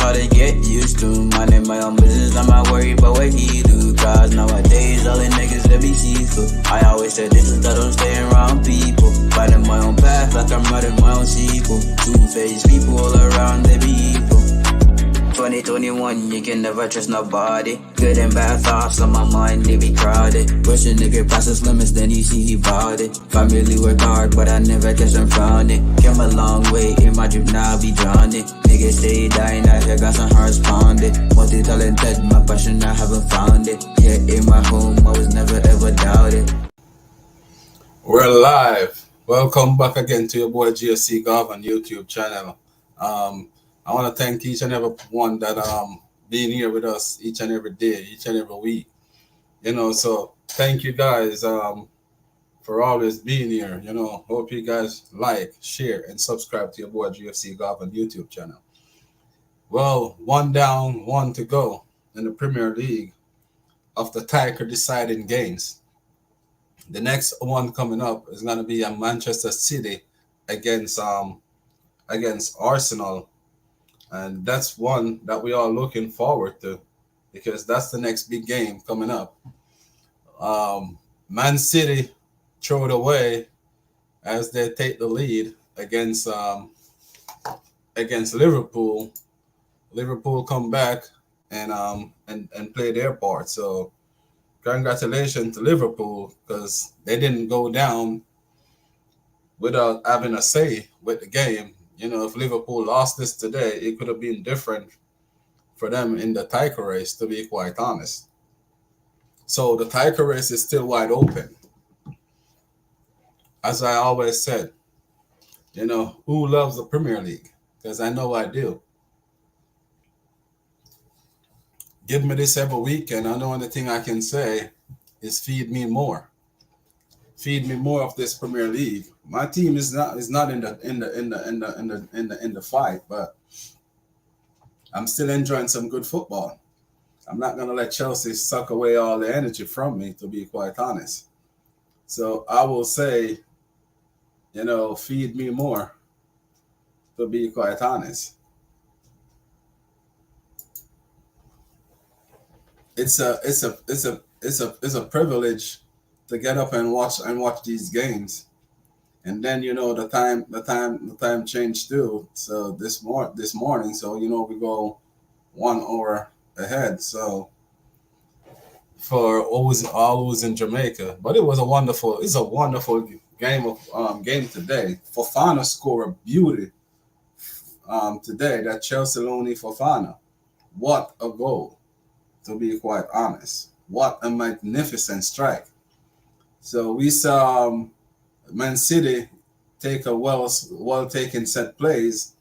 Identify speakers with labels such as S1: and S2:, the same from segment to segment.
S1: hard to get used to. Minding my own business, I'm not worried about what he do. Cause nowadays, all the niggas that be see-through. I always said this is that I'm staying around people. Finding my own path like I'm writing my own sequel. Two-faced people all around, they be evil. 2021, you can never trust nobody. Good and bad thoughts on my mind, they be crowded. Pushing nigga past his limits, then you see he bought it. Family work hard, but I never catch them found it. Came a long way, in my dream now I be drawn it. Niggas stay dying out here, got some hearts pounded. Multi-talented, my passion I haven't found it. Yeah, in my home, I was never ever doubted.
S2: We're live. Welcome back again to your boy GSC Golf on YouTube channel. I want to thank each and every one that being here with us each and every day, each and every week. So thank you guys for always being here. Hope you guys like, share, and subscribe to your boy GFC Golf on YouTube channel. Well, one down, one to go in the Premier League of the title deciding games. The next one coming up is going to be a Manchester City against Arsenal. And that's one that we are looking forward to because that's the next big game coming up. Man City throw it away as they take the lead against Liverpool. Liverpool come back and play their part. So congratulations to Liverpool because they didn't go down without having a say with the game. If Liverpool lost this today, it could have been different for them in the title race, to be quite honest. So the title race is still wide open. As I always said, who loves the Premier League? Because I know I do. Give me this every week, and I know the only thing I can say is feed me more. Feed me more of this Premier League. My team is not in the fight, but I'm still enjoying some good football. I'm not gonna let Chelsea suck away all the energy from me, to be quite honest. So I will say, feed me more, to be quite honest. It's a privilege to get up and watch these games, and then the time changed too. So this morning, so we go 1 hour ahead. So for all who's in Jamaica, but it's a wonderful game today. Fofana scored a beauty today. That Chelsea Looney Fofana, what a goal! To be quite honest, what a magnificent strike. So we saw Man City take a well taken set plays,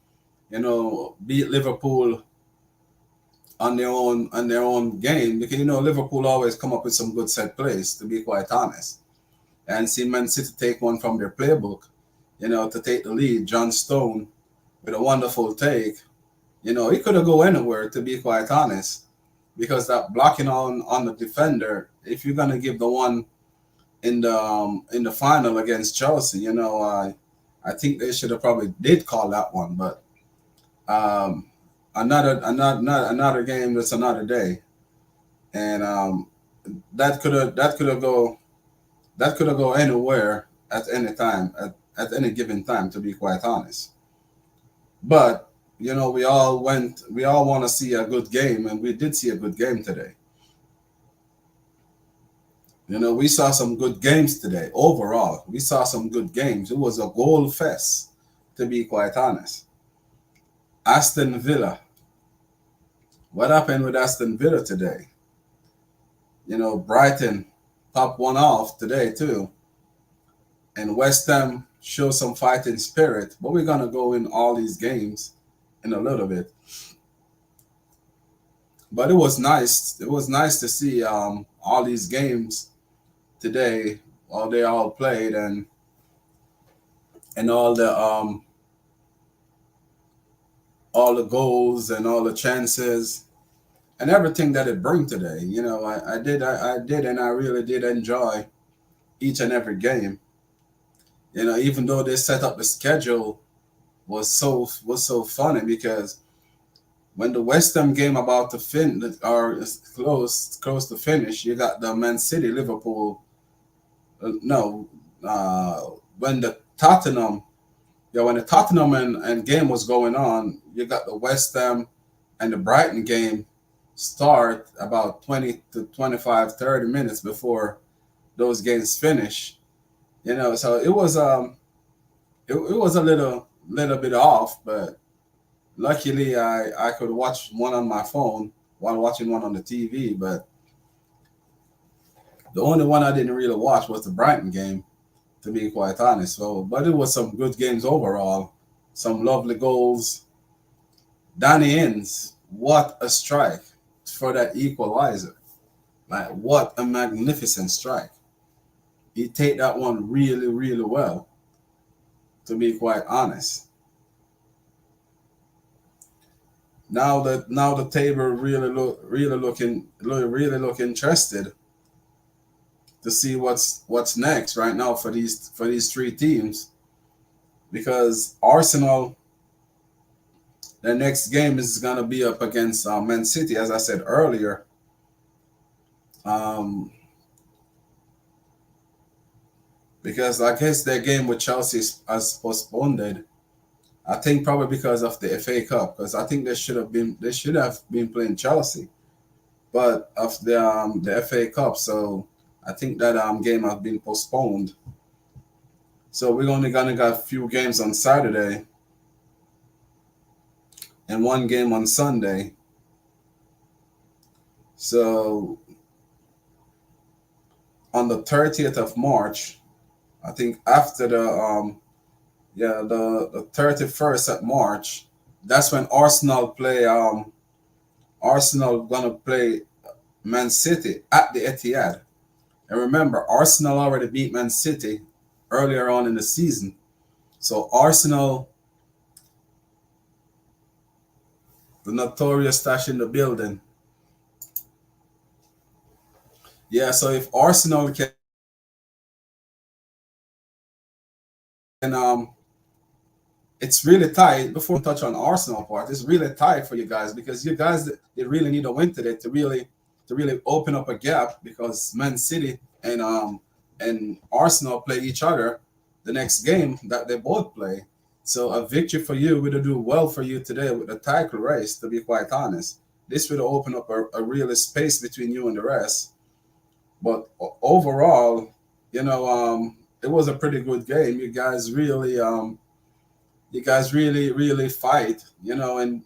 S2: beat Liverpool on their own game, because Liverpool always come up with some good set plays, to be quite honest. And see Man City take one from their playbook, to take the lead. John Stone with a wonderful take. He could have go anywhere, to be quite honest, because that blocking on the defender, if you're gonna give the one in the final against Chelsea, I think they should have probably did call that one, but another game, that's another day, and that could have go anywhere at any time, at any given time, to be quite honest. But we all want to see a good game, and we did see a good game today. We saw some good games today. Overall, we saw some good games. It was a goal fest, to be quite honest. Aston Villa. What happened with Aston Villa today? Brighton popped one off today too. And West Ham showed some fighting spirit. But we're going to go in all these games in a little bit. But it was nice. It was nice to see all these games today, while they all played, and all the goals and all the chances and everything that it bring today. I did and I really did enjoy each and every game. Even though they set up the schedule was so funny, because when the West Ham game about to or is close to finish, you got the Man City Liverpool. No, when the Tottenham, yeah, when the Tottenham and game was going on, you got the West Ham and the Brighton game start about 20 to 25, 30 minutes before those games finish. So it was a little bit off, but luckily I could watch one on my phone while watching one on the TV. But the only one I didn't really watch was the Brighton game, to be quite honest. So, but it was some good games overall, some lovely goals. Danny Ings, what a strike for that equalizer! Like what a magnificent strike! He take that one really, really well, to be quite honest. Now the table really look interested to see what's next right now for these three teams, because Arsenal, their next game is gonna be up against Man City, as I said earlier. Um, because I guess their game with Chelsea has postponed. I think probably because of the FA Cup, because I think they should have been playing Chelsea, but of the FA Cup, so I think that game has been postponed. So we're only gonna got a few games on Saturday and one game on Sunday. So on the 30th of March, I think after the 31st of March, that's when Arsenal gonna play Man City at the Etihad. And remember, Arsenal already beat Man City earlier on in the season. So Arsenal, the notorious stash in the building. Yeah, so if Arsenal can it's really tight. Before we touch on Arsenal part, it's really tight for you guys, because you guys, they really need a win today to really open up a gap, because Man City and Arsenal play each other the next game that they both play. So a victory for you would do well for you today with the title race, to be quite honest. This would open up a real space between you and the rest. But overall, it was a pretty good game. You guys really fight, and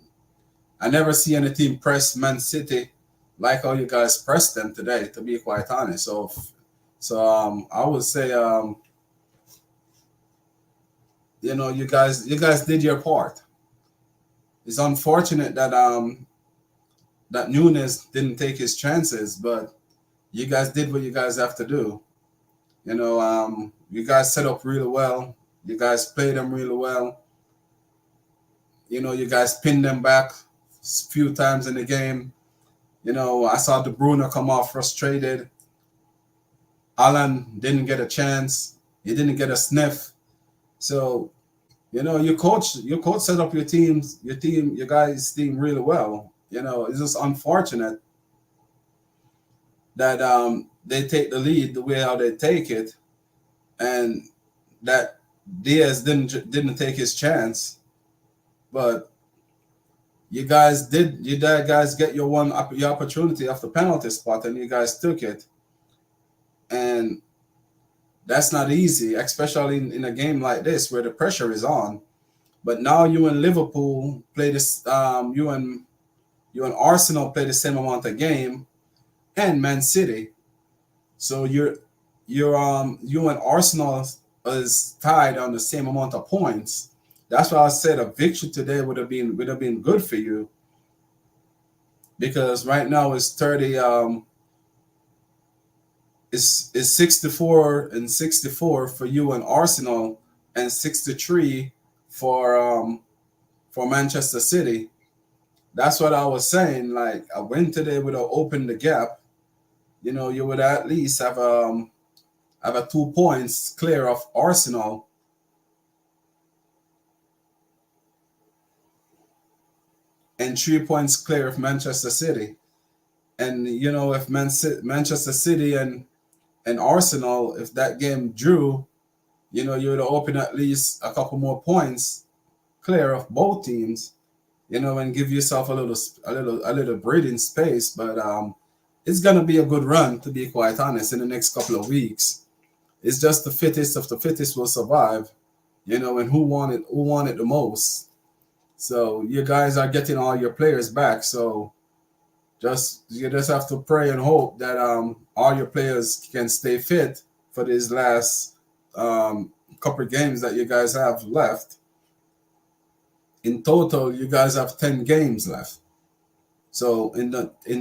S2: I never see any team press Man City like how you guys pressed them today, to be quite honest. So I would say, you guys did your part. It's unfortunate that Nunes didn't take his chances, but you guys did what you guys have to do. You guys set up really well. You guys played them really well. You guys pinned them back a few times in the game. I saw De Bruyne come off frustrated. Alan didn't get a chance. He didn't get a sniff. So, your coach set up your guys' team really well. It's just unfortunate that they take the lead the way how they take it, and that Diaz didn't take his chance. But you guys get your opportunity off the penalty spot, and you guys took it. And that's not easy, especially in a game like this where the pressure is on. But now you and Liverpool play this. You and Arsenal play the same amount of game, and Man City. So you and Arsenal is tied on the same amount of points. That's why I said a victory today would have been good for you, because right now it's 30. Is 64 and 64 for you and Arsenal, and 63 for Manchester City. That's what I was saying. Like a win today would have opened the gap. You would at least have a 2 points clear of Arsenal. and 3 points clear of Manchester City. And if Manchester City and Arsenal, if that game drew, you would open at least a couple more points clear of both teams, and give yourself a little breathing space. But it's gonna be a good run, to be quite honest, in the next couple of weeks. It's just the fittest of the fittest will survive, and who want it the most. So you guys are getting all your players back. So you just have to pray and hope that all your players can stay fit for these last couple of games that you guys have left. In total, you guys have 10 games left. So in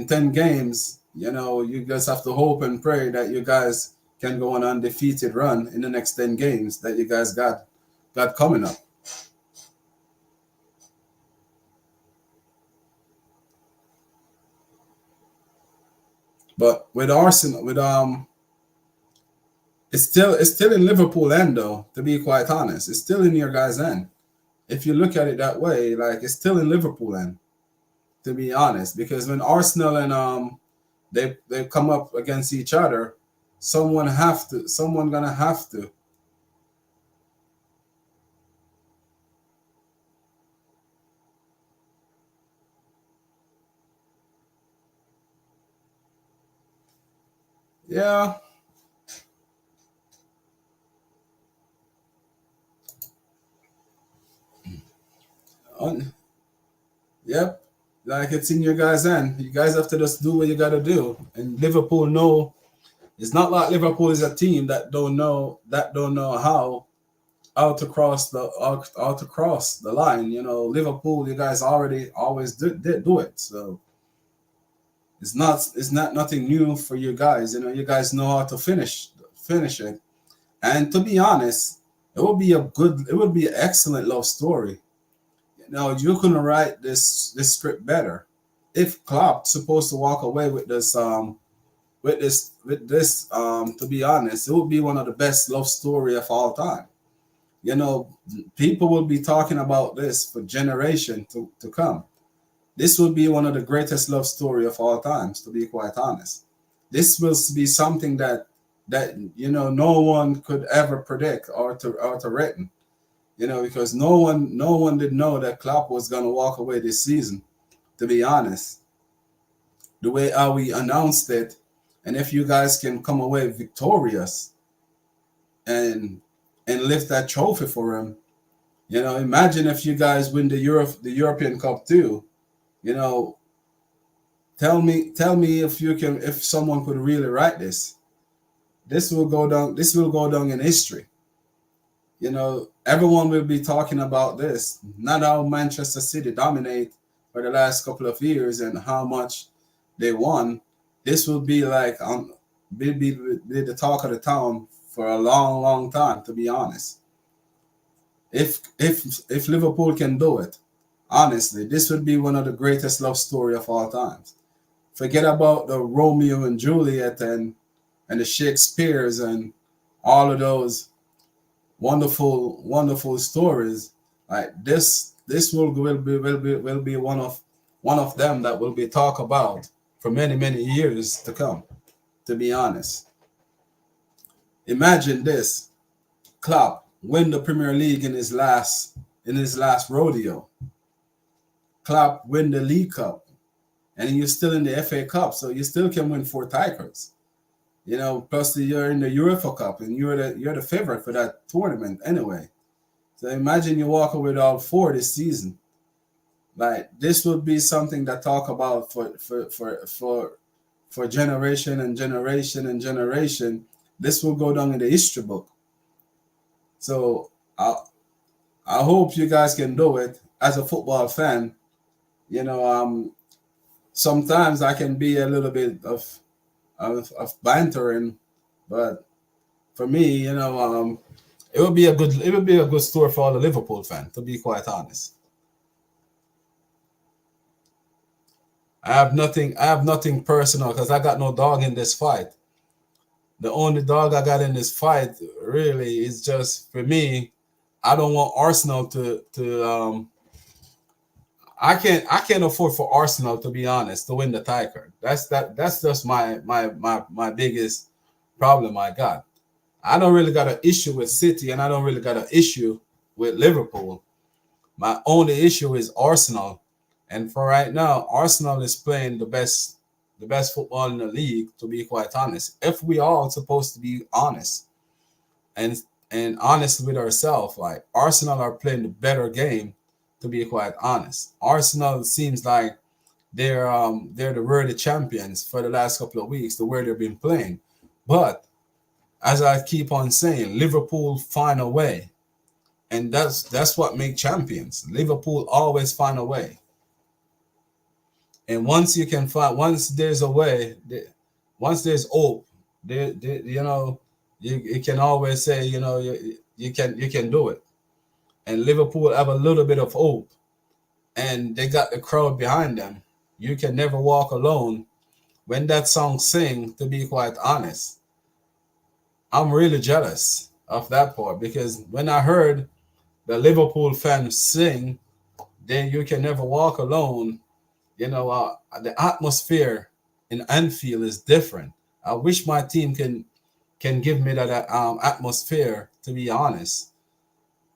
S2: 10 games, you just have to hope and pray that you guys can go on an undefeated run in the next 10 games that you guys got coming up. But with Arsenal, it's still in Liverpool end though, to be quite honest. It's still in your guys' end. If you look at it that way, like it's still in Liverpool end, to be honest. Because when Arsenal and they come up against each other, someone gonna have to. Yeah. Yep. Like it's in your guys' end. You guys have to just do what you gotta do. And Liverpool know it's not like Liverpool is a team that don't know how to cross the line. Liverpool, you guys already always did do it. So it's not nothing new for you guys. You guys know how to finish it. And to be honest, it would be an excellent love story. You couldn't write this script better. If Klopp's supposed to walk away with this, to be honest, it would be one of the best love story of all time. People will be talking about this for generation to come. This will be one of the greatest love story of all times, to be quite honest. This will be something that no one could ever predict or to written. Because no one did know that Klopp was gonna walk away this season, to be honest. The way how we announced it, and if you guys can come away victorious and lift that trophy for him, imagine if you guys win the European Cup too. You know, tell me if someone could really write this. This will go down in history. Everyone will be talking about this. Not how Manchester City dominate for the last couple of years and how much they won. This will be like be the talk of the town for a long, long time. To be honest, if Liverpool can do it, honestly, this would be one of the greatest love story of all times. Forget about the Romeo and Juliet and the Shakespeare's and all of those wonderful, wonderful stories. Like this will be one of them that will be talked about for many, many years to come. To be honest, imagine this: Klopp win the Premier League in his last rodeo. Klopp win the League Cup, and you're still in the FA Cup, so you still can win 4 titles. Plus you're in the UEFA Cup, and you're the favorite for that tournament anyway. So imagine you walk away with all 4 this season. Like this would be something that talk about for generation and generation and generation. This will go down in the history book. So I hope you guys can do it. As a football fan, sometimes I can be a little bit of bantering, but for me, it would be a good story for all the Liverpool fans. To be quite honest, I have nothing personal because I got no dog in this fight. The only dog I got in this fight really is just for me. I don't want Arsenal to I can't afford for Arsenal, to be honest, to win the title. That's just my biggest problem I got. I don't really got an issue with City, and I don't really got an issue with Liverpool. My only issue is Arsenal, and for right now, Arsenal is playing the best football in the league. To be quite honest, if we all supposed to be honest and honest with ourselves, like Arsenal are playing the better game. To be quite honest, Arsenal seems like they're the worthy champions for the last couple of weeks, the way they've been playing, but as I keep on saying, Liverpool find a way, and that's what make champions. Liverpool always find a way, and once there's a way, once there's hope, you can always say, you can do it. And Liverpool have a little bit of hope, and they got the crowd behind them. You can never walk alone. When that song sing, to be quite honest, I'm really jealous of that part, because when I heard the Liverpool fans sing, then you can never walk alone. The atmosphere in Anfield is different. I wish my team can give me that atmosphere. To be honest,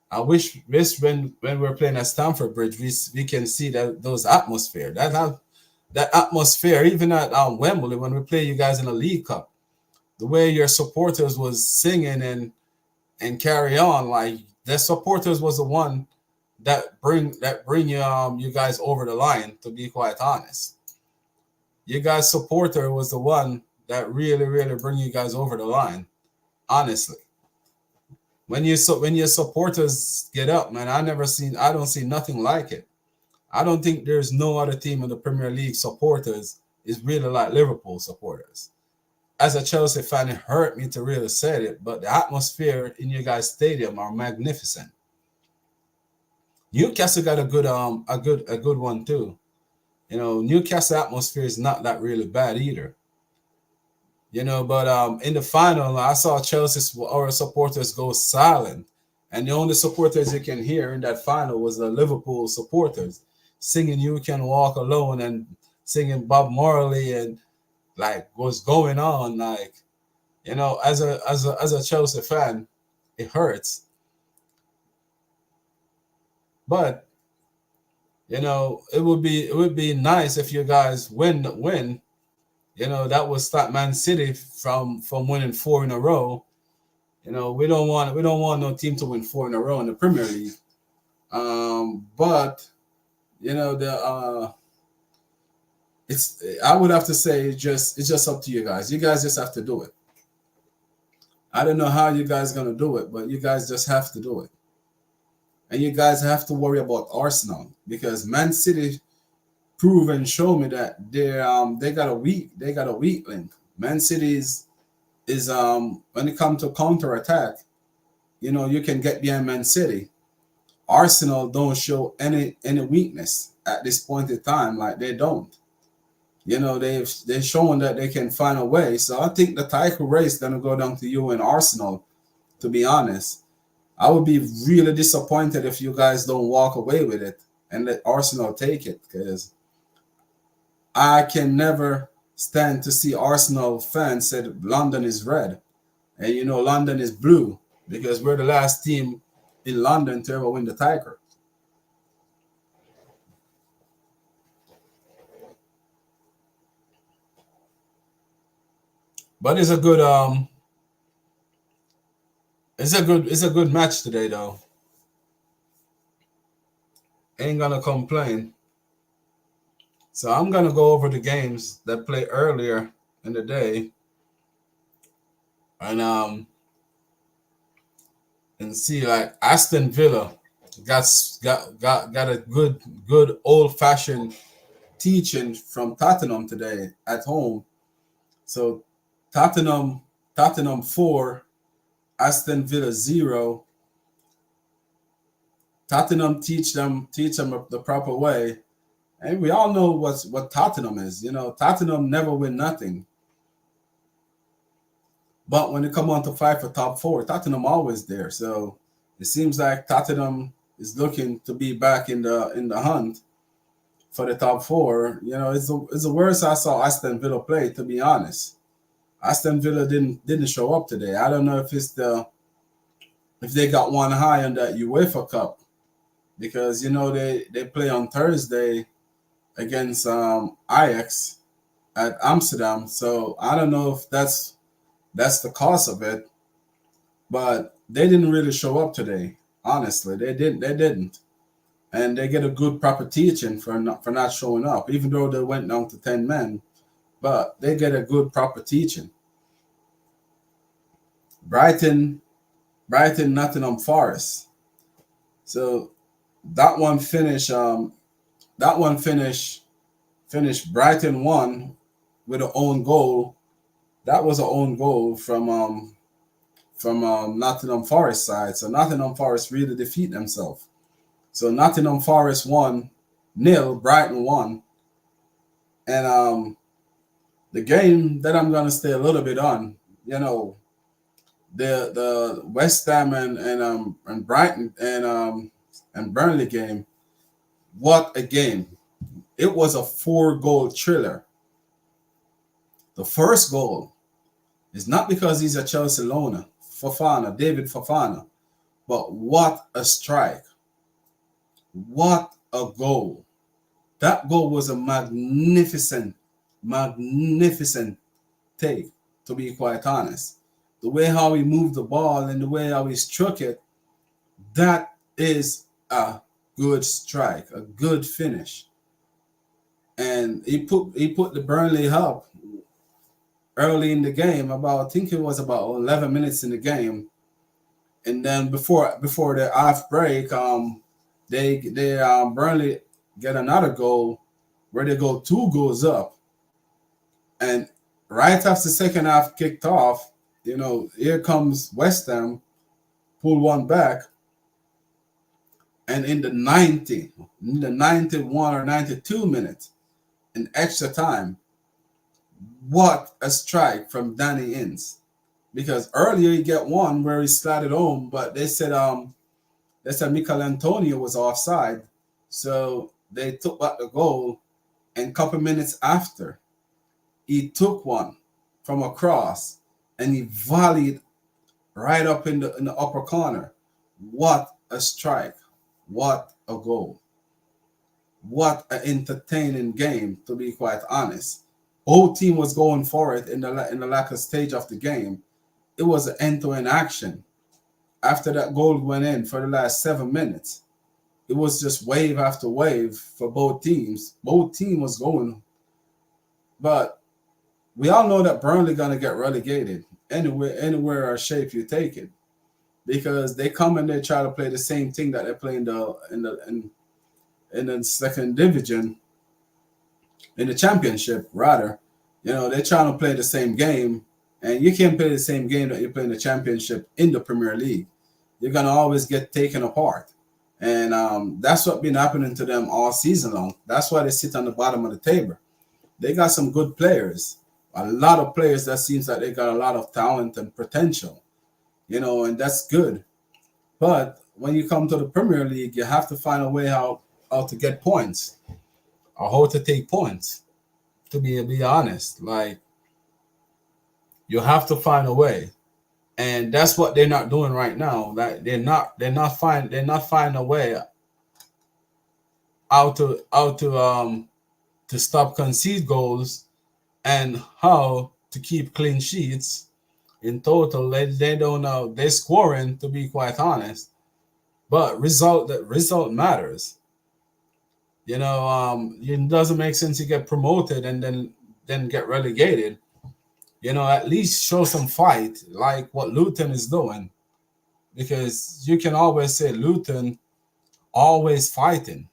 S2: I wish when we're playing at Stamford Bridge, we can see those atmosphere. That atmosphere, even at Wembley when we play you guys in the League Cup, the way your supporters was singing and carry on, like the supporters was the one that bring you guys over the line. To be quite honest, you guys supporter was the one that really bring you guys over the line. Honestly, when your supporters get up, man, I don't see nothing like it. I don't think there's no other team in the Premier League supporters is really like Liverpool supporters. As a Chelsea fan, it hurt me to really say it, but the atmosphere in your guys' stadium are magnificent. Newcastle got a good one too. Newcastle atmosphere is not that really bad either. But in the final, I saw Chelsea's our supporters go silent, and the only supporters you can hear in that final was the Liverpool supporters singing "You Can Walk Alone" and singing Bob Marley, and like what's going on, like as a Chelsea fan, it hurts. But it would be nice if you guys win. That would stop Man City from winning four in a row. We don't want no team to win four in a row in the Premier League. But the it's I would have to say it's just up to you guys. You guys just have to do it. I don't know how you guys gonna do it, but you guys just have to do it. And you guys have to worry about Arsenal, because Man City prove and show me that they got a weak link. Man City is when it comes to counter attack, you can get behind Man City. Arsenal don't show any weakness at this point in time, like they don't. They're showing that they can find a way. So I think the title race gonna go down to you and Arsenal. To be honest, I would be really disappointed if you guys don't walk away with it and let Arsenal take it, because I can never stand to see Arsenal fans say that London is red and London is blue, because we're the last team in London to ever win the title. But it's a good match today though. Ain't gonna complain. So I'm gonna go over the games that played earlier in the day, and see, like Aston Villa got a good old fashioned teaching from Tottenham today at home. So Tottenham 4, Aston Villa 0. Tottenham teach them the proper way. And we all know what Tottenham is. Tottenham never win nothing. But when it come on to fight for top four, Tottenham always there. So it seems like Tottenham is looking to be back in the hunt. for the top four. You know, it's the worst I saw Aston Villa play, to be honest. Aston Villa didn't show up today. I don't know if they got one high on that UEFA Cup, because you know they play on Thursday against Ajax at Amsterdam. So I don't know if that's the cause of it, but they didn't really show up today. Honestly, they didn't, and they get a good proper teaching for not showing up, even though they went down to 10 men. But they get a good proper teaching. Brighton, Nottingham Forest. So that one finish. That one finish. Finished Brighton won with an own goal. That was an own goal from Nottingham Forest side. So Nottingham Forest really defeat themselves. So Nottingham Forest won 0, Brighton won, and the game that I'm gonna stay a little bit on, you know, the West Ham and Brighton and Burnley game. What a game! It was a 4-goal thriller. The first goal is not because he's a Chelsea loner, David Fofana, but what a strike. What a goal. That goal was a magnificent take, to be quite honest. The way how he moved the ball and the way how he struck it, that is a good strike, a good finish. And he put the Burnley up early in the game, I think it was about 11 minutes in the game. And then before the half break, they Burnley get another goal where they go 2 goals up. And right after the second half kicked off, you know, here comes West Ham, pull one back. And in the 91 or 92 minutes, in extra time, what a strike from Danny Ings. Because earlier he get one where he slid home, but they said Mikel Antonio was offside. So they took back the goal, and a couple minutes after, he took one from across and he volleyed right up in the upper corner. What a strike. What a goal. What an entertaining game, to be quite honest. Both team was going for it in the latter stage of the game. It was an end-to-end action. After that goal went in for the last 7 minutes, it was just wave after wave for both teams. Both team was going. But we all know that Burnley gonna get relegated anywhere or shape you take it, because they come and they try to play the same thing that they play in the second division, in the championship rather. You know, they're trying to play the same game, and you can't play the same game that you play in the championship in the Premier League. You're gonna always get taken apart, and that's what's been happening to them all season long. That's why they sit on the bottom of the table. They got some good players, a lot of players that seems like they got a lot of talent and potential, you know, and that's good. But when you come to the Premier League, you have to find a way how to get points, or how to take points. To be honest, like, you have to find a way, and that's what they're not doing right now. Like, they're not finding a way how to stop concede goals and how to keep clean sheets. In total, they don't know. They're scoring, to be quite honest, but result matters. You know, it doesn't make sense you get promoted and then get relegated. You know, at least show some fight, like what Luton is doing, because you can always say Luton always fighting.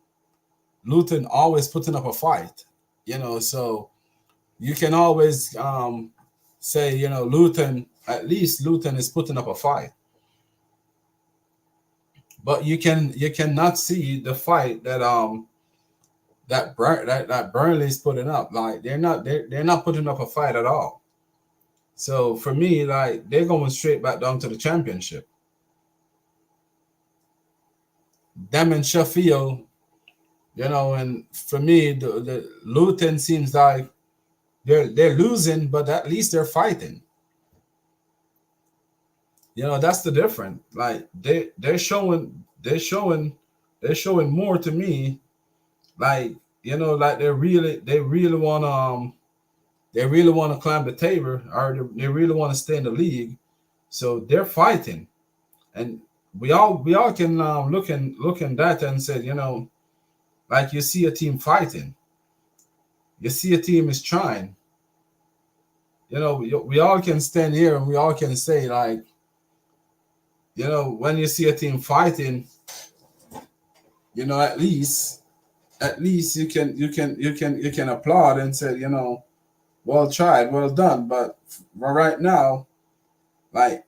S2: Luton always putting up a fight. You know, so you can always say, you know, Luton, at least Luton is putting up a fight. But you cannot see the fight that Burnley's putting up. Like, they're not putting up a fight at all. So for me, like, they're going straight back down to the championship. Them and Sheffield, And for me, the Luton seems like they're losing, but at least they're fighting. That's the difference. Like they're showing more to me. Like like they really want to climb the table, or they really want to stay in the league. So they're fighting, and we all can look in that and say, like you see a team fighting, you see a team is trying. We all can stand here and we all can say, like, when you see a team fighting, at least you can applaud and say, well tried, well done. But right now, like,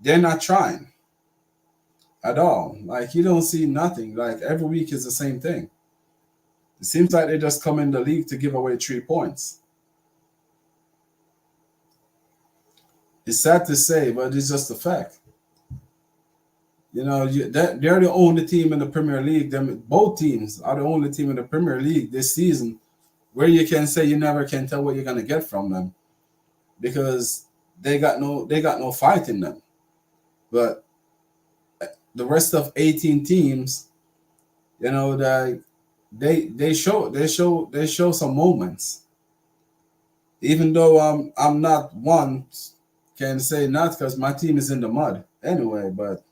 S2: they're not trying at all. Like, you don't see nothing. Like, every week is the same thing. It seems like they just come in the league to give away 3 points. It's sad to say, but it's just a fact. They're the only team in the Premier League. Both teams are the only team in the Premier League this season where you can say you never can tell what you're gonna get from them, because they got no fight in them. But the rest of 18 teams, they show some moments. Even though I'm not one can say not, because my team is in the mud anyway, but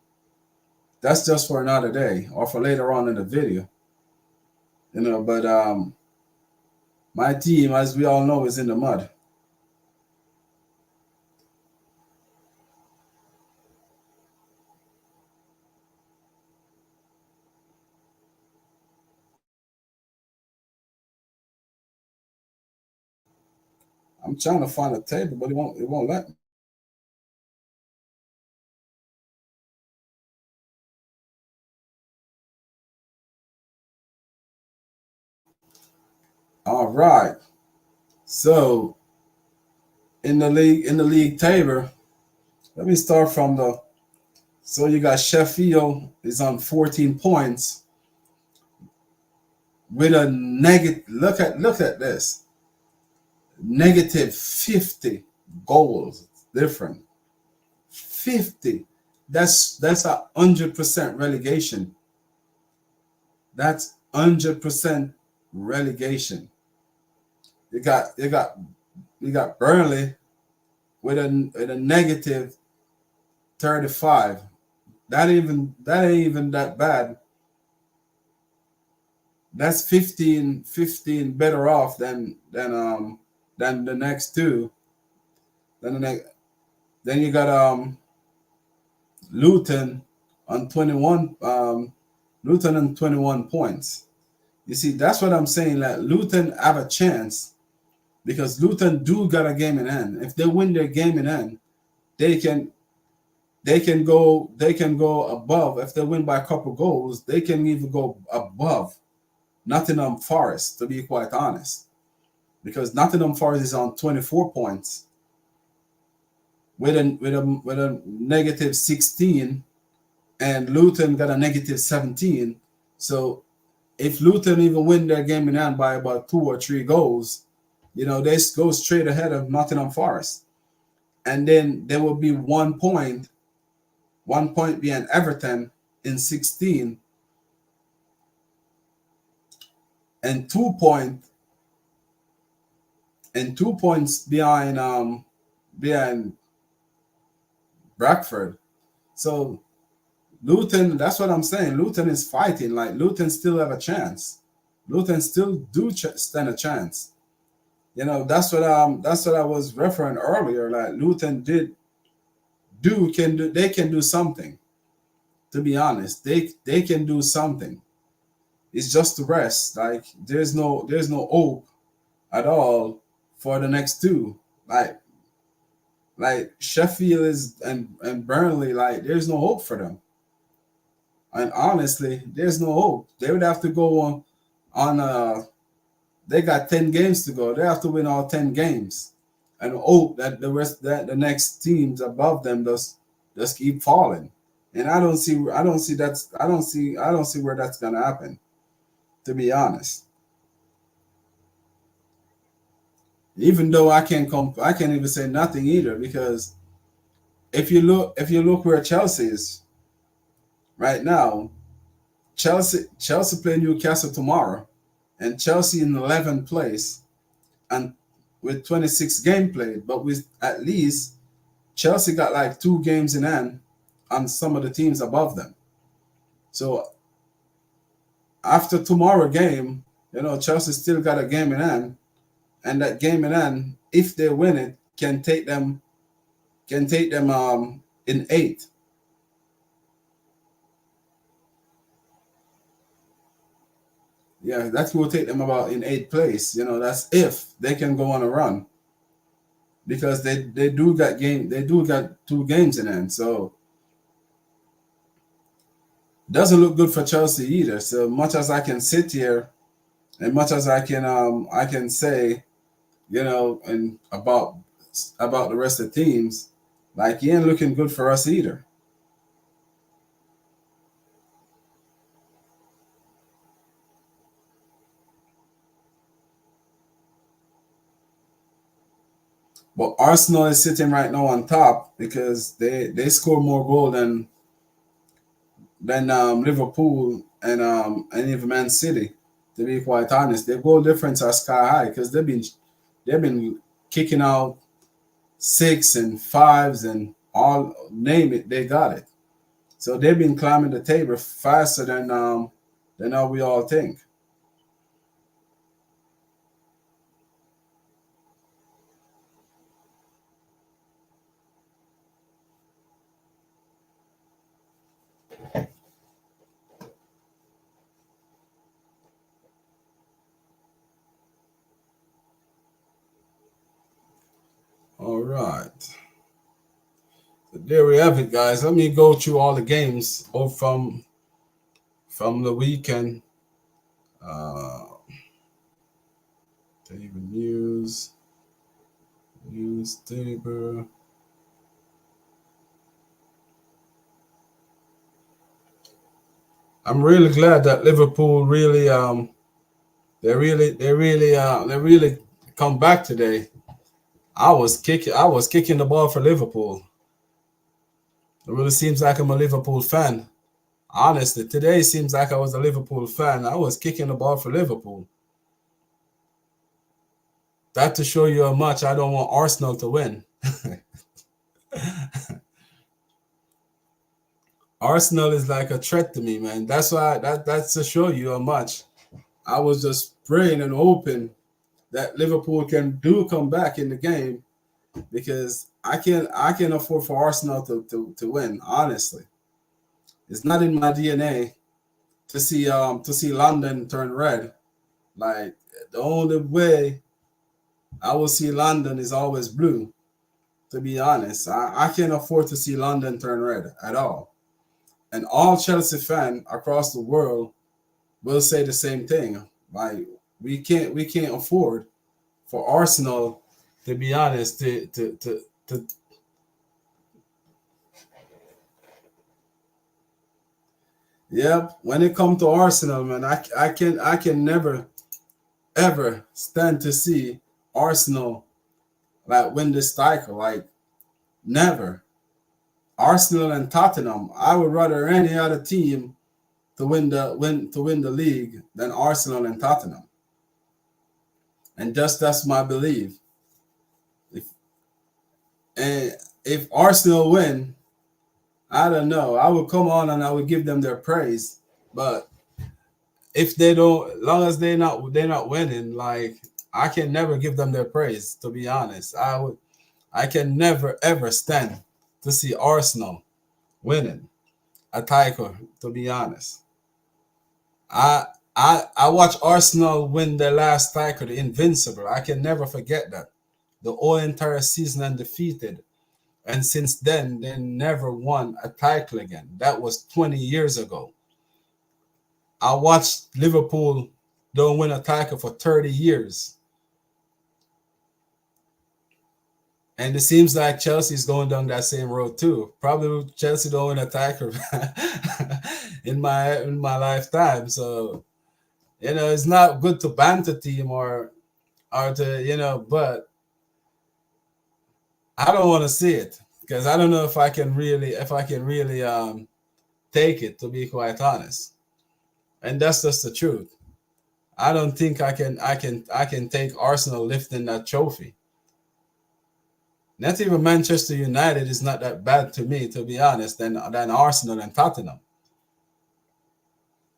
S2: that's just for another day or for later on in the video. But my team, as we all know, is in the mud. I'm trying to find a table, but it won't let me. All right. So in the league table, let me start from the. So you got Sheffield is on 14 points with a negative. Look at this, negative 50 goals different. 50. That's 100% relegation. That's 100% relegation. You got Burnley with a negative 35. That ain't even that bad. That's 15 better off than the next two. Then the next, then you got Luton on 21 Luton on 21 points. You see, that's what I'm saying. That Luton have a chance, because Luton do got a game in hand. If they win their game in hand, they can go above. If they win by a couple goals, they can even go above Nottingham Forest, to be quite honest, because Nottingham Forest is on 24 points with a negative 16, and Luton got a negative 17. So if Luton even win their game in hand by about 2 or 3 goals, they go straight ahead of Nottingham Forest, and then there will be 1 point behind Everton in 16, and 2 points behind Bradford. So Luton, that's what I'm saying. Luton is fighting. Like, Luton still have a chance. Luton still do stand a chance. That's what I was referring earlier. Like, Luton they can do something. To be honest, they can do something. It's just the rest. Like, there's no hope at all for the next two. Like Sheffield is and Burnley, like, there's no hope for them. And honestly, there's no hope. They would have to go on. They got 10 games to go. They have to win all 10 games, and hope that the next teams above them just keep falling. And I don't see where that's gonna happen. to be honest. Even though I can't even say nothing either because if you look where Chelsea is right now, Chelsea play Newcastle tomorrow, and Chelsea in 11th place and with 26 game played, but with at least Chelsea got like 2 games in hand on some of the teams above them. So after tomorrow game, Chelsea still got a game in hand, and that game in hand, if they win it, can take them in eighth. Yeah, that will take them about in eighth place. That's if they can go on a run because they do got 2 games in hand. So doesn't look good for Chelsea either. So much as I can sit here and much as I can say, and about the rest of the teams, like he ain't looking good for us either. But Arsenal is sitting right now on top because they score more goal than Liverpool and even Man City. To be quite honest, their goal difference are sky high because they've been kicking out six and fives and all name it, they got it. So they've been climbing the table faster than how we all think. All right. So there we have it, guys. Let me go through all the games from the weekend. Table news table. I'm really glad that Liverpool really they really come back today. I was kicking the ball for Liverpool. It really seems like I'm a Liverpool fan. Honestly, today seems like I was a Liverpool fan. I was kicking the ball for Liverpool. That to show you how much I don't want Arsenal to win. Arsenal is like a threat to me, man. That's why that's to show you how much I was just praying and hoping that Liverpool can do come back in the game because I can afford for Arsenal to win. Honestly, it's not in my DNA to see London turn red. Like the only way I will see London is always blue. To be honest, I can't afford to see London turn red at all. And all Chelsea fans across the world will say the same thing. Like we can't afford for Arsenal, to be honest, to yep. When it comes to Arsenal, man, I can never ever stand to see Arsenal like win this title. Like never. Arsenal and Tottenham. I would rather any other team to win the league than Arsenal and Tottenham. And just that's my belief. If and if Arsenal win, I don't know. I would come on and I would give them their praise. But if they don't, long as they're not winning, like I can never give them their praise. To be honest, I can never ever stand to see Arsenal winning a title. To be honest, I I watched Arsenal win their last title, the Invincible. I can never forget that. The whole entire season undefeated. And since then, they never won a title again. That was 20 years ago. I watched Liverpool don't win a title for 30 years. And it seems like Chelsea's going down that same road too. Probably Chelsea don't win a title in my lifetime. So It's not good to banter team or to but I don't want to see it because I don't know if I can really take it, to be quite honest. And that's just the truth. I don't think I can take Arsenal lifting that trophy. Not even Manchester United is not that bad to me, to be honest, than Arsenal and Tottenham.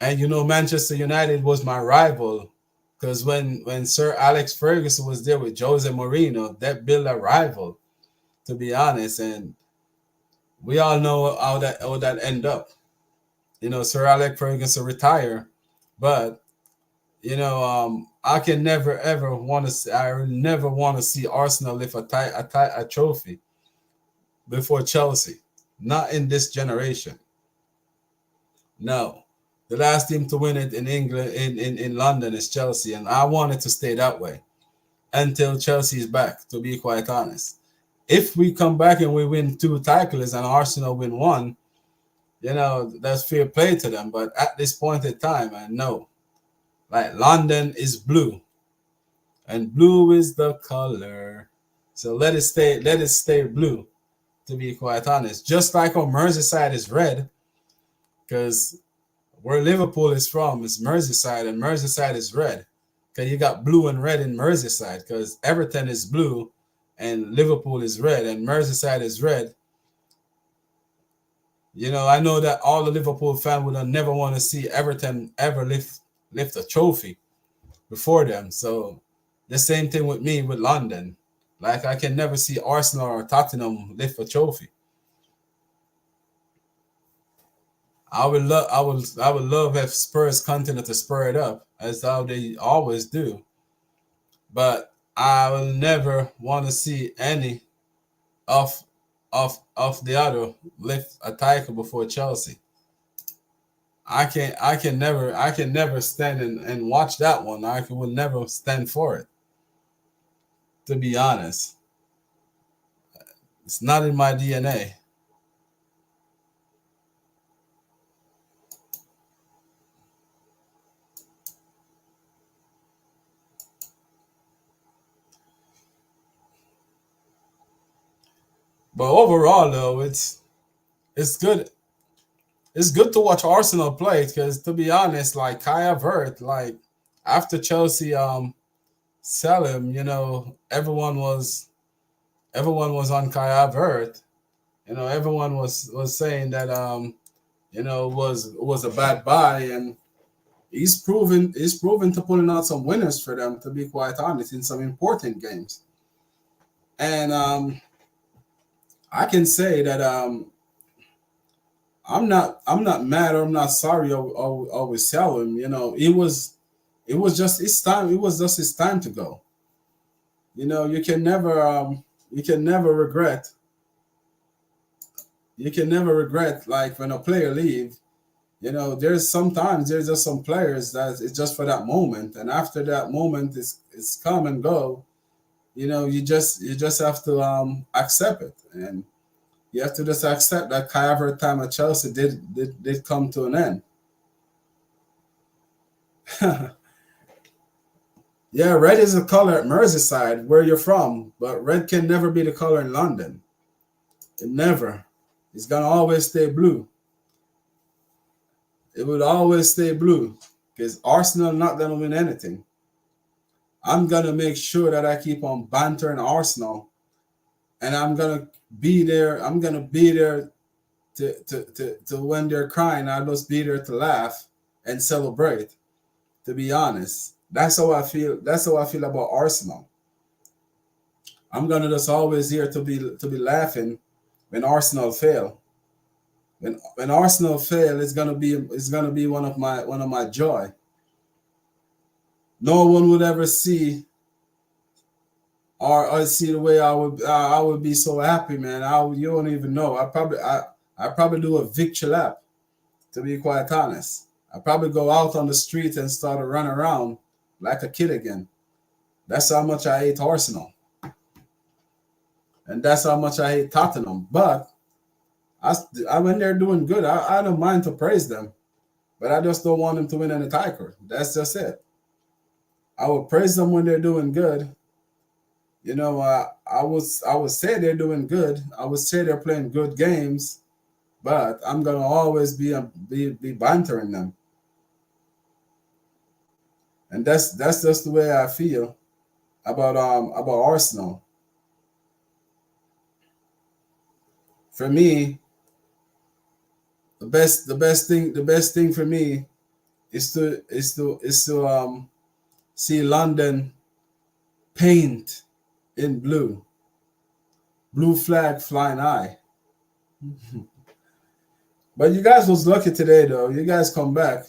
S2: And Manchester United was my rival because when Sir Alex Ferguson was there with Jose Mourinho, that built a rival, to be honest. And we all know how that end up. Sir Alex Ferguson retire, but I can never ever want to. I never want to see Arsenal lift a trophy before Chelsea. Not in this generation. No, the last team to win it in England, in London, is Chelsea, and I want it to stay that way until Chelsea is back. To be quite honest, if we come back and we win 2 titles and Arsenal win 1, that's fair play to them. But at this point in time, I know, like, London is blue, and blue is the color. So let it stay blue, to be quite honest. Just like on Merseyside is red, because where Liverpool is from is Merseyside, and Merseyside is red. Because you got blue and red in Merseyside, because Everton is blue and Liverpool is red and Merseyside is red. I know that all the Liverpool fans would never want to see Everton ever lift a trophy before them. So the same thing with me with London. Like, I can never see Arsenal or Tottenham lift a trophy. I would love if Spurs continue to spur it up as how they always do. But I will never want to see any of the other lift a title before Chelsea. I can never stand and watch that one. I will never stand for it. To be honest, it's not in my DNA. But overall, though, it's good. It's good to watch Arsenal play because, to be honest, like Kai Havertz, like after Chelsea sell him, everyone was on Kai Havertz. Everyone was saying that was a bad buy, and he's proven to pulling out some winners for them, to be quite honest, in some important games. And I can say that I'm not mad or I'm not sorry I was sell him. It was just his time. It was just his time to go. You can never regret. You can never regret, like, when a player leave. There's just some players that it's just for that moment, and after that moment it's come and go. You just have to accept it, and you have to just accept that Kai Havertz time at Chelsea did come to an end. Yeah, red is a color at Merseyside, where you're from, but red can never be the color in London. It never. It's gonna always stay blue. It would always stay blue because Arsenal not gonna win anything. I'm gonna make sure that I keep on bantering Arsenal, and I'm gonna be there. I'm gonna be there to when they're crying. I'll just be there to laugh and celebrate. To be honest, that's how I feel. That's how I feel about Arsenal. I'm gonna just always here to be laughing when Arsenal fail. When Arsenal fail, it's gonna be one of my joy. No one would ever see or see the way I would be so happy, man. You don't even know. I probably do a victory lap, to be quite honest. I probably go out on the street and start to run around like a kid again. That's how much I hate Arsenal, and that's how much I hate Tottenham. But when they're doing good, I don't mind to praise them. but I just don't want them to win any title. That's just it. I will praise them when they're doing good. I would say they're doing good. I would say they're playing good games, but I'm gonna always be bantering them, and that's just the way I feel about Arsenal. For me, the best thing for me is to see London paint in blue flag flying high. But you guys was lucky today, though. You guys come back,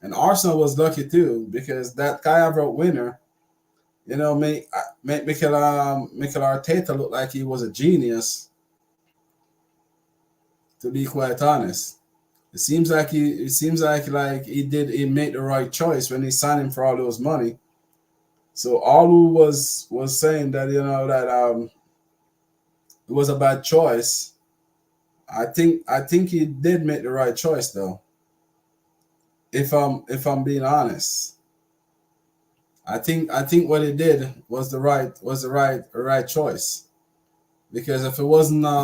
S2: and Arsenal was lucky too because that Kai Havertz winner, make Mikel Arteta look like he was a genius. To be quite honest, it seems like he made the right choice when he signed him for all those money. So all who was saying that that it was a bad choice. I think he did make the right choice though. If I'm being honest, I think what he did was the right choice, because if it wasn't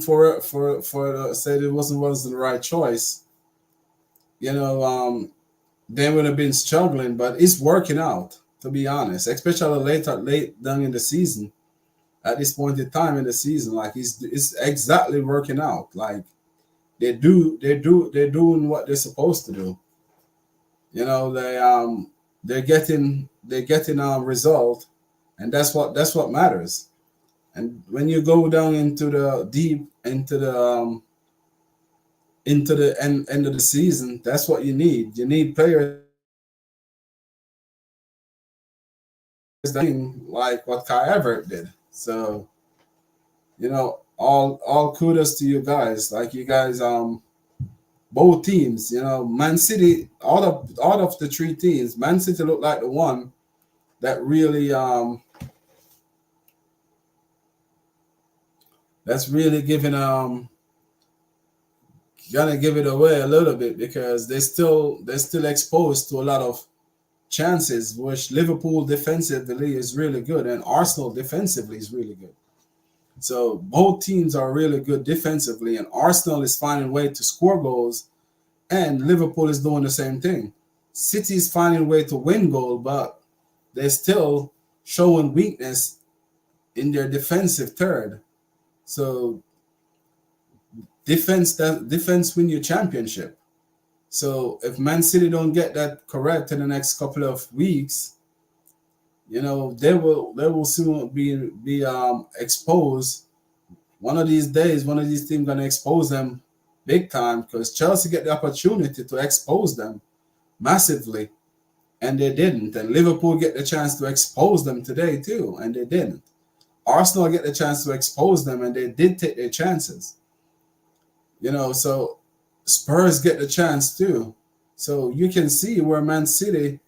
S2: for said it wasn't the right choice, you know they would have been struggling. But it's working out, to be honest, especially late down in the season. At this point in time in the season, like it's exactly working out. Like they're doing what they're supposed to do. They're getting result, and that's what matters. And when you go down into the deep into the end of the season, that's what you need. You need players that like what Kai Everett did. So all kudos to you guys. Like you guys, both teams. Man City, out of the three teams, Man City looked like the one that really that's really gonna give it away a little bit, because they're still exposed to a lot of chances, which Liverpool defensively is really good and Arsenal defensively is really good. So both teams are really good defensively, and Arsenal is finding a way to score goals, and Liverpool is doing the same thing. City is finding a way to win goal, but they're still showing weakness in their defensive third. So defense win your championship. So if Man City don't get that correct in the next couple of weeks, they will soon be exposed. One of these days, one of these teams gonna expose them big time, because Chelsea get the opportunity to expose them massively, and they didn't. And Liverpool get the chance to expose them today too, and they didn't. Arsenal get the chance to expose them, and they did take their chances. So Spurs get the chance too. So you can see where Man City,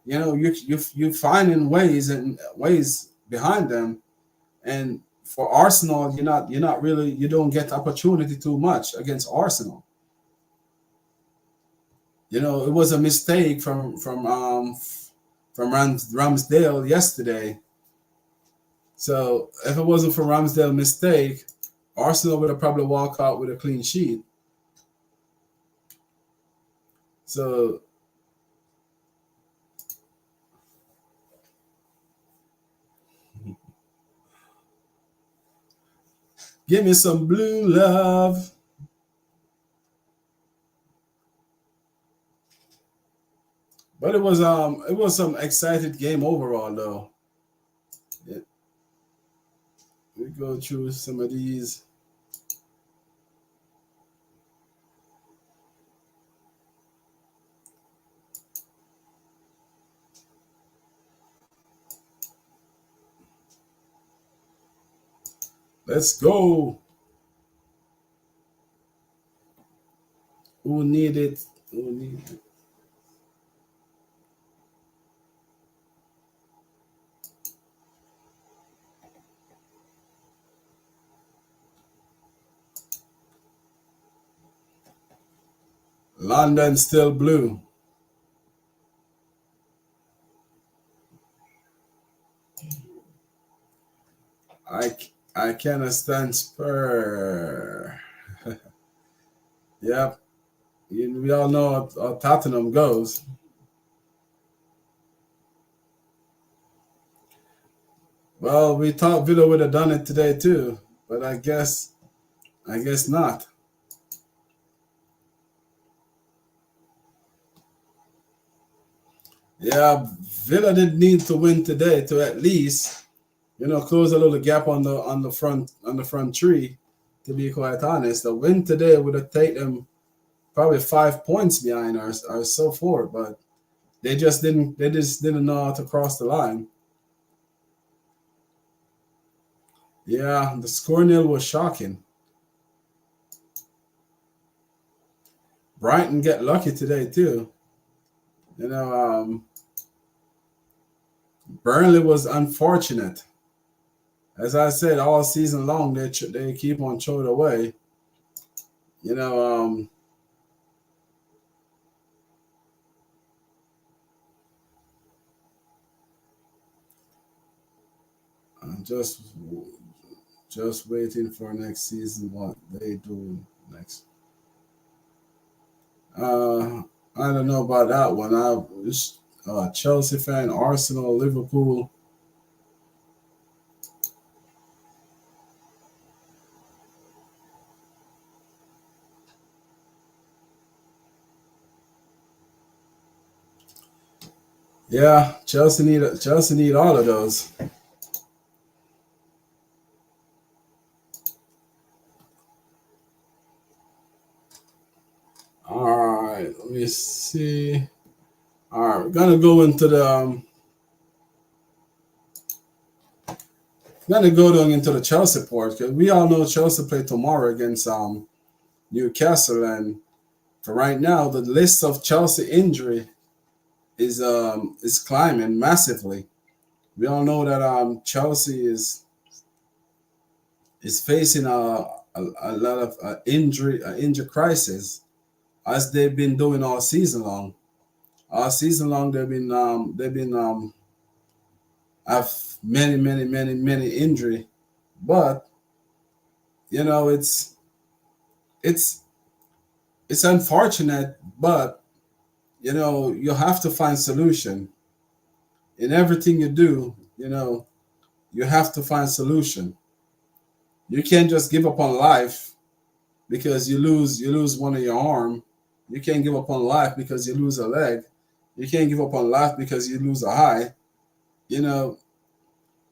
S2: you finding ways behind them, and for Arsenal, you're not really, you don't get opportunity too much against Arsenal. It was a mistake from Ramsdale yesterday. So if it wasn't for Ramsdale mistake, Arsenal would have probably walked out with a clean sheet. So give me some blue love. But it was some excited game overall though. Yeah, we go through some of these. Let's go. Who need it? Who need it? London still blue. I I cannot stand Spur. Yep, we all know how Tottenham goes. Well, we thought Villa would have done it today too, but I guess not. Yeah, Villa did need to win today to at least close a little gap on the front tree. To be quite honest, the win today would have taken them probably 5 points behind our so forth, but they just didn't know how to cross the line. Yeah, the score nil was shocking. Brighton get lucky today too. You know, Burnley was unfortunate. As I said, all season long they keep on throwing away. You know, I'm just waiting for next season what they do next. Uh, I don't know about that one. I was Chelsea fan, Arsenal, Liverpool. Yeah, Chelsea need all of those. All right, let me see. All right, we're gonna go down into the Chelsea part because we all know Chelsea play tomorrow against Newcastle, and for right now, the list of Chelsea injury is climbing massively. We all know that Chelsea is facing a lot of injury crisis as they've been doing all season long. All season long, they've been have many injury, but you know it's it's unfortunate, but you have to find solution in everything you do. You have to find solution. You can't just give up on life because you lose one of your arm. You can't give up on life because you lose a leg. You can't give up on life because you lose a eye. You know,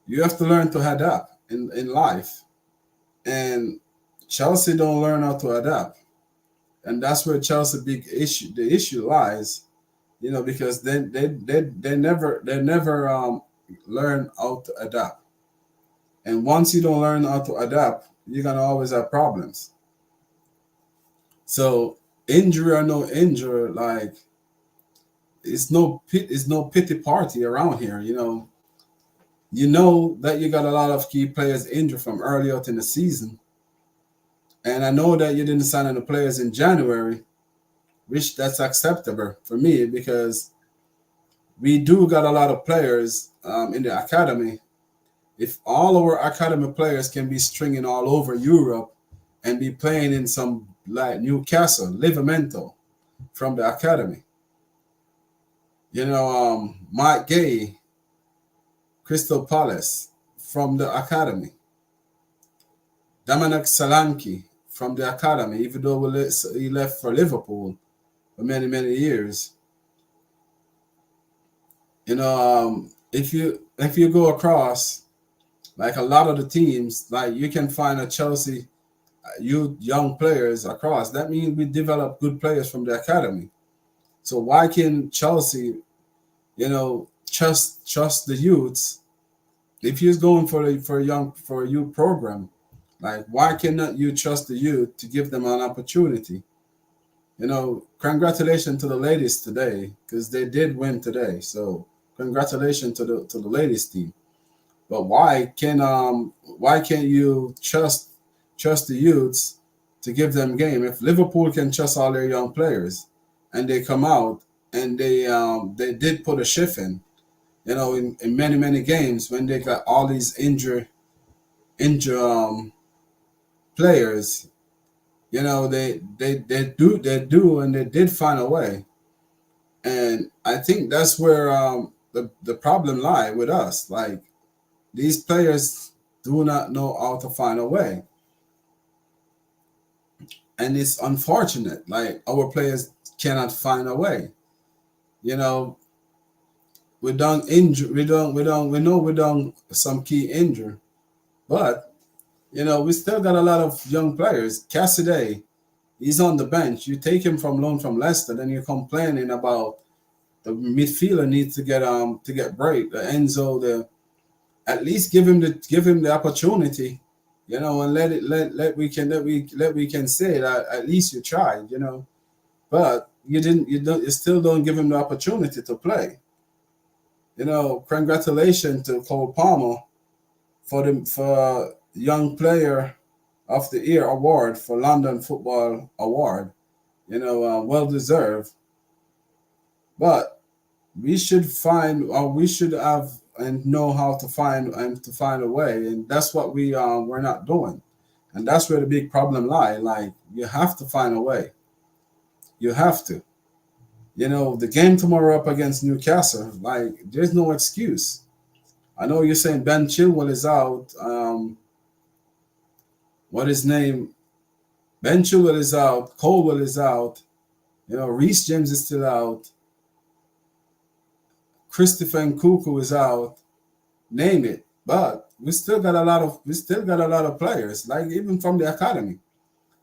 S2: you have to learn to adapt in life. And Chelsea don't learn how to adapt. And that's where Chelsea the issue lies, because they never learn how to adapt. And once you don't learn how to adapt, you're gonna always have problems. So injury or no injury, like it's no pity party around here. You know that you got a lot of key players injured from early out in the season, and I know that you didn't sign any players in January, which that's acceptable for me because we do got a lot of players in the academy. If all our academy players can be stringing all over Europe and be playing in some like Newcastle, Livermento from the academy, Mike Gay, Crystal Palace from the academy, Dominic Solanke from the academy, even though he left for Liverpool for many years. If you go across like a lot of the teams, like you can find a Chelsea young players across. That means we develop good players from the academy. So why can Chelsea, trust the youths if you're going for a youth program? Like why cannot you trust the youth to give them an opportunity? Congratulations to the ladies today because they did win today. So congratulations to the ladies team. But why can't you trust the youths to give them game? If Liverpool can trust all their young players, and they come out and they did put a shift in. You know, in many games when they got all these injured players, you know, they do and they did find a way. And I think that's where the problem lie with us. Like these players do not know how to find a way, and it's unfortunate. Like our players cannot find a way. You know, we don't injure. We know we don't some key injury, but you know we still got a lot of young players. Cassidy, he's on the bench. You take him from loan from Leicester, then you're complaining about the midfielder needs to get break. The Enzo, the at least give him the opportunity, you know, and let we can say that at least you tried, you know, but you still don't give him the opportunity to play. You know, congratulations to Cole Palmer for young player of the year award for London Football Award. You know, well deserved, but we should have and know how to find a way, and that's what we're not doing, and that's where the big problem lie. Like you have to find a way, you have to. You know, the game tomorrow up against Newcastle, like there's no excuse. I know you're saying Ben Chilwell is out. What his name? Ben Chilwell is out. Colwell is out. You know, Reece James is still out. Christopher Nkuku is out. Name it. But we still got a lot of players, like even from the academy.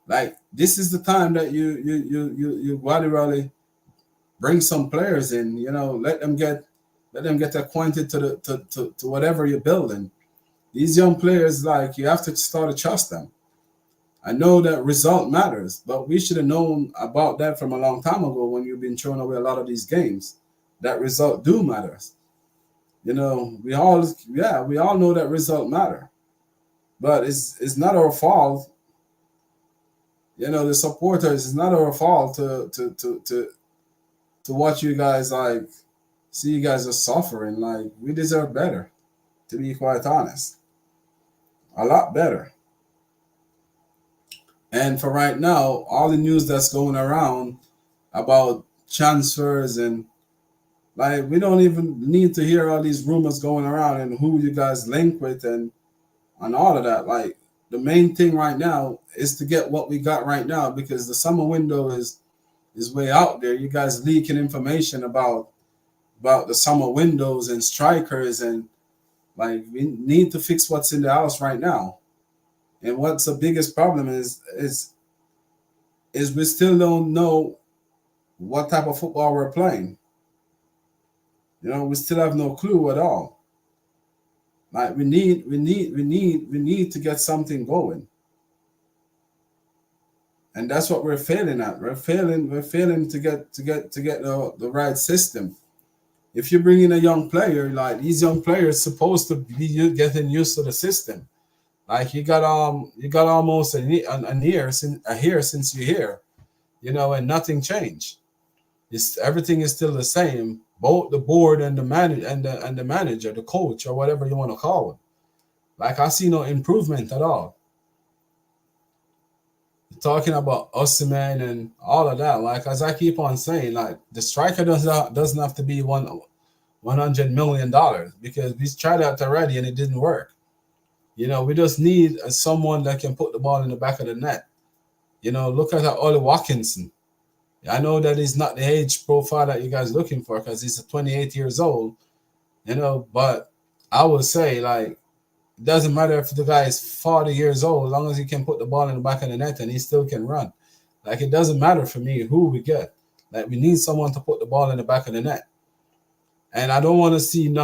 S2: Like this is the time that you really bring some players in, you know, let them get acquainted to whatever you're building. These young players, like you have to start to trust them. I know that result matters, but we should have known about that from a long time ago when you've been throwing away a lot of these games. That result do matters. You know, we all know that result matter. But it's not our fault. You know, the supporters, it's not our fault to watch you guys like see you guys are suffering. Like we deserve better, to be quite honest. A lot better. And for right now, all the news that's going around about transfers and like we don't even need to hear all these rumors going around and who you guys link with and all of that. Like the main thing right now is to get what we got right now because the summer window is way out there. You guys leaking information about the summer windows and strikers and like we need to fix what's in the house right now. And what's the biggest problem is we still don't know what type of football we're playing. You know, we still have no clue at all. Like we need to get something going. And that's what we're failing at. We're failing to get the right system. If you bring in a young player, like these young players supposed to be getting used to the system. Like you got almost a year since you're here, you know, and nothing changed. It's everything is still the same. Both the board and the manager, the coach, or whatever you want to call it. Like I see no improvement at all. Talking about Osimhen and all of that, like as I keep on saying, like the striker doesn't have to be $100 million because we tried that already and it didn't work. You know, we just need someone that can put the ball in the back of the net. You know, look at Ollie Watkinson. I know that he's not the age profile that you guys are looking for because he's 28 years old, you know, but I would say, like, it doesn't matter if the guy is 40 years old, as long as he can put the ball in the back of the net and he still can run. Like, it doesn't matter for me who we get. Like, we need someone to put the ball in the back of the net. And I don't want to see I'm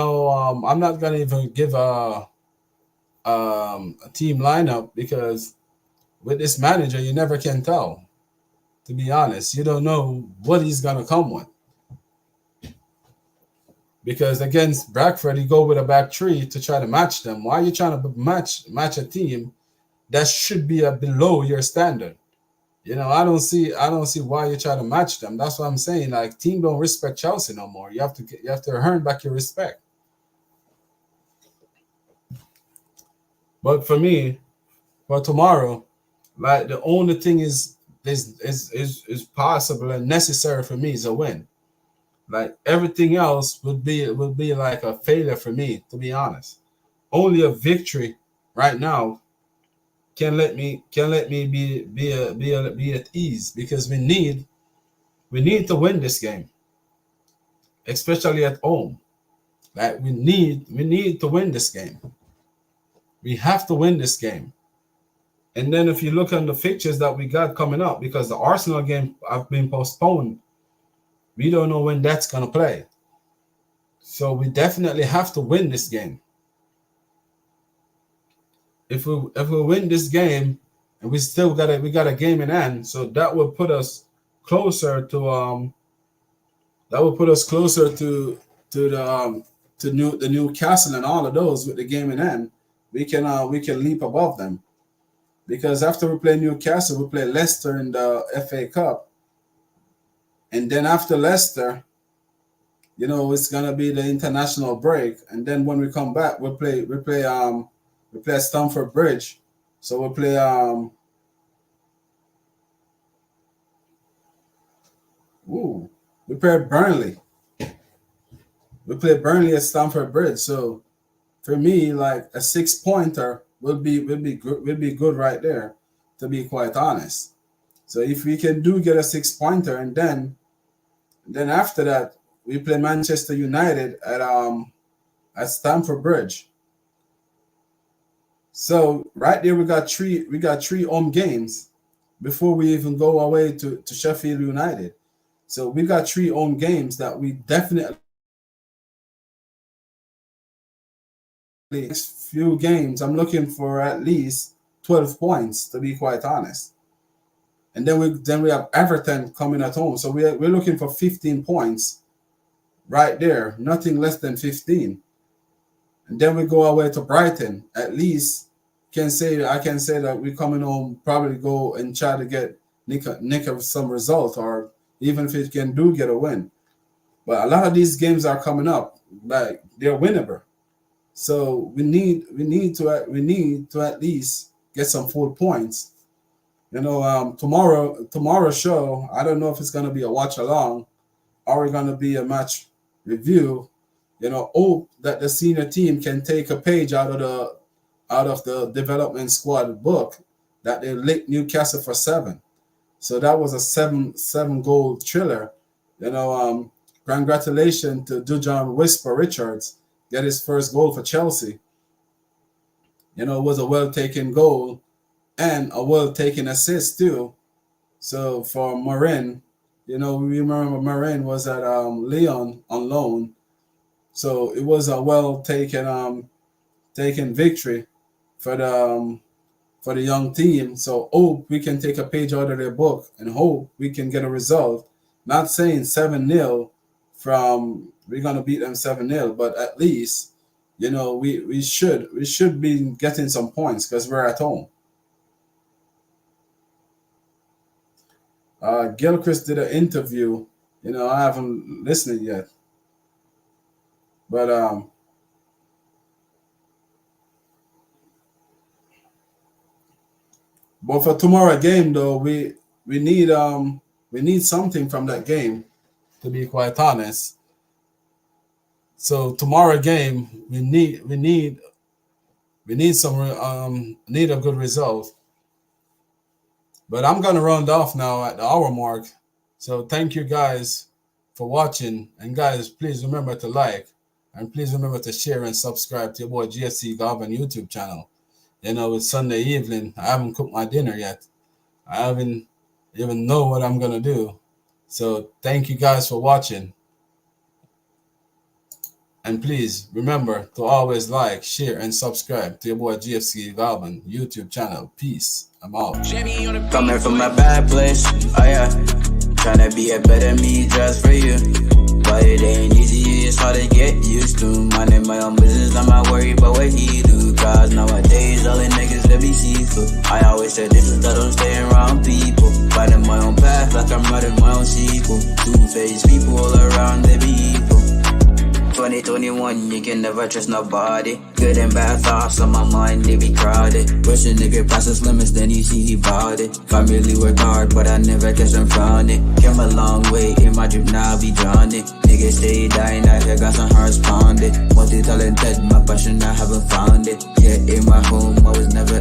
S2: not going to even give a team lineup because with this manager, you never can tell. To be honest, you don't know what he's gonna come with. Because against Bradford, he go with a back three to try to match them. Why are you trying to match a team that should be below your standard? I don't see why you try to match them. That's what I'm saying. Like, team don't respect Chelsea no more. You have to earn back your respect. But for me, for tomorrow, like, the only thing is possible and necessary for me is a win. Like, everything else would be like a failure for me, to be honest. Only a victory right now can let me be at ease, because we need to win this game, especially at home. Like, we need to win this game. We have to win this game. And then if you look at the fixtures that we got coming up, because the Arsenal game have been postponed, we don't know when that's gonna play. So we definitely have to win this game. If we win this game, and we got a game in hand, so that will put us closer to the Newcastle and all of those with the game in hand. We can leap above them, because after we play Newcastle, we play Leicester in the FA Cup, and then after Leicester, it's gonna be the international break, and then when we come back, we play Stamford Bridge, so we play we play Burnley. We play Burnley at Stamford Bridge. So for me, like, a 6-pointer would be good right there, to be quite honest. So if we can get a 6-pointer, and then after that we play Manchester United at Stamford Bridge. So right there we got three home games before we even go away to Sheffield United. So we got 3 home games that we definitely, next few games, I'm looking for at least 12 points, to be quite honest. And then we have Everton coming at home, so we're looking for 15 points right there, nothing less than 15. And then we go away to Brighton. At least I can say that we're coming home, probably go and try to get nick of some result, or even if it can get a win. But a lot of these games are coming up, like, they're winnable. So we need to at least get some full points. Tomorrow's show, I don't know if it's gonna be a watch along or it's gonna be a match review. Hope that the senior team can take a page out of the development squad book that they licked Newcastle for 7. So that was a 7-goal thriller. Congratulations to Dujon Whisper Richards, get his first goal for Chelsea. It was a well-taken goal and a well-taken assist too. So for Marin, we remember Marin was at Lyon on loan. So it was a well-taken taken victory for the young team. So hope we can take a page out of their book and hope we can get a result. Not saying 7-0 we're gonna beat them 7-0, but at least we should be getting some points because we're at home. Gilchrist did an interview. I haven't listened yet, but for tomorrow game though, we need something from that game, to be quite honest. So tomorrow game we need a good result. But I'm gonna round off now at the hour mark. So thank you guys for watching, and guys, please remember to like, and please remember to share and subscribe to your boy GFC Garvin YouTube channel. It's Sunday evening. I haven't cooked my dinner yet. I haven't even know what I'm gonna do. So thank you guys for watching. And please remember to always like, share, and subscribe to your boy GFC Galvin YouTube channel. Peace. I'm out.
S1: Coming from a bad place, oh yeah. Tryna be a better me just for you. But it ain't easy, it's hard to get used to. Minding my own business, I'm not worried about what he do. Cause nowadays all the niggas that be see-through. I always said this is that I'm staying around people. one, you can never trust nobody. Good and bad thoughts on my mind, they be crowded. Wish a nigga pass his limits, then he see he bought it. Family work hard, but I never catch them from it. Came a long way, in my drip now I be drowning. Niggas stay dying, I hear got some hearts pounded. Multi-talented, my passion I haven't found it. Yeah, in my home, I was never